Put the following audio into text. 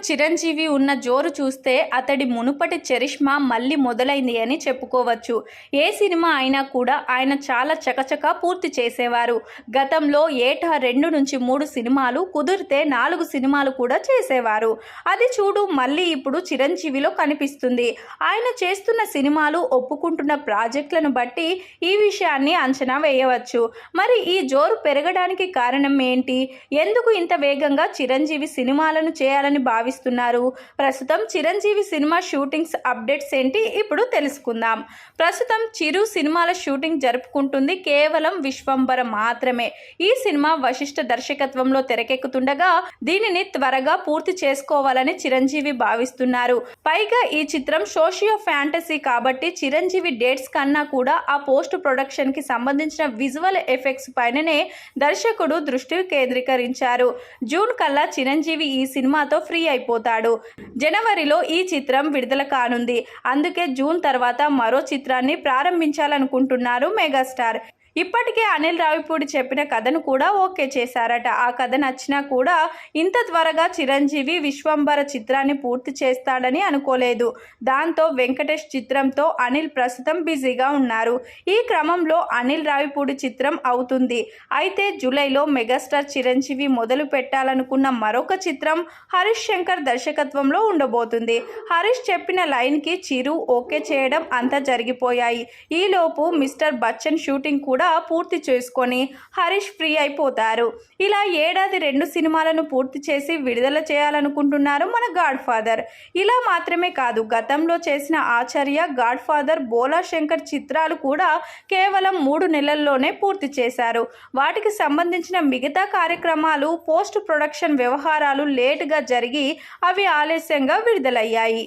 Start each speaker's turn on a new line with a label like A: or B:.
A: చిరంజీవి ఉన్న జోరు చూస్తే అతడి మునుపటి చరిష్మా మళ్ళీ మొదలైంది అని చెప్పుకోవచ్చు. ఏ సినిమా అయినా కూడా ఆయన చాలా చకచకా పూర్తి చేసేవారు. గతంలో ఏటా 2 నుంచి 3 సినిమాలు, కుదిరితే 4 సినిమాలు కూడా చేసేవారు. అది చూడు మళ్ళీ ఇప్పుడు చిరంజీవిలో కనిపిస్తుంది. ఆయన చేస్తున్న సినిమాలు, ఒప్పుకుంటున్న ప్రాజెక్టులను బట్టి ఈ విషయాన్ని అంచనా వేయవచ్చు. మరి ఈ జోరు పెరగడానికి కారణం ఏంటి? ఎందుకు ఇంత వేగంగా చిరంజీవి సినిమాలను చేయాలని భావిస్తున్నారు? ప్రస్తుతం చిరంజీవి సినిమా షూటింగ్స్ అప్డేట్స్ ఏంటి ఇప్పుడు తెలుసుకుందాం. ప్రస్తుతం చిరు సినిమాల షూటింగ్ జరుపుకుంటుంది కేవలం విశ్వంబర మాత్రమే. ఈ సినిమా వశిష్ఠ దర్శకత్వంలో తెరకెక్కుతుండగా దీనిని త్వరగా పూర్తి చేసుకోవాలని చిరంజీవి భావిస్తున్నారు. పైగా ఈ చిత్రం సోషియో ఫ్యాంటసీ కాబట్టి చిరంజీవి డేట్స్ కన్నా కూడా ఆ పోస్ట్ ప్రొడక్షన్ కి సంబంధించిన విజువల్ ఎఫెక్ట్స్ పైననే దర్శకుడు దృష్టి కేంద్రీకరించారు. జూన్ కల్లా చిరంజీవి ఈ సినిమాతో ఫ్రీ అయిపోతాడు. జనవరిలో ఈ చిత్రం విడుదల కానుంది. అందుకే జూన్ తర్వాత మరో చిత్రాన్ని ప్రారంభించాలనుకుంటున్నారు మెగాస్టార్. ఇప్పటికే అనిల్ రావిపూడి చెప్పిన కథను కూడా ఓకే చేశారట. ఆ కథ నచ్చినా కూడా ఇంత త్వరగా చిరంజీవి విశ్వంబర చిత్రాన్ని పూర్తి చేస్తాడని అనుకోలేదు. దాంతో వెంకటేష్ చిత్రంతో అనిల్ ప్రస్తుతం బిజీగా ఉన్నారు. ఈ క్రమంలో అనిల్ రావిపూడి చిత్రం అవుతుంది. అయితే జూలైలో మెగాస్టార్ చిరంజీవి మొదలు పెట్టాలనుకున్న మరొక చిత్రం హరీష్ శంకర్ దర్శకత్వంలో ఉండబోతుంది. హరీష్ చెప్పిన లైన్కి చిరు ఓకే చేయడం అంతా జరిగిపోయాయి. ఈలోపు మిస్టర్ బచ్చన్ షూటింగ్ కూడా పూర్తి చేసుకొని హరీష్ ఫ్రీ అయిపోతారు. ఇలా ఏడాది 2 సినిమాలను పూర్తి చేసి విడుదల చేయాలనుకుంటున్నారు మన గాడ్ ఫాదర్. ఇలా మాత్రమే కాదు, గతంలో చేసిన ఆచార్య, గాడ్ ఫాదర్, బోలా శంకర్ చిత్రాలు కూడా కేవలం 3 నెలల్లోనే పూర్తి చేశారు. వాటికి సంబంధించిన మిగతా కార్యక్రమాలు, పోస్ట్ ప్రొడక్షన్ వ్యవహారాలు లేటుగా జరిగి అవి ఆలస్యంగా విడుదలయ్యాయి.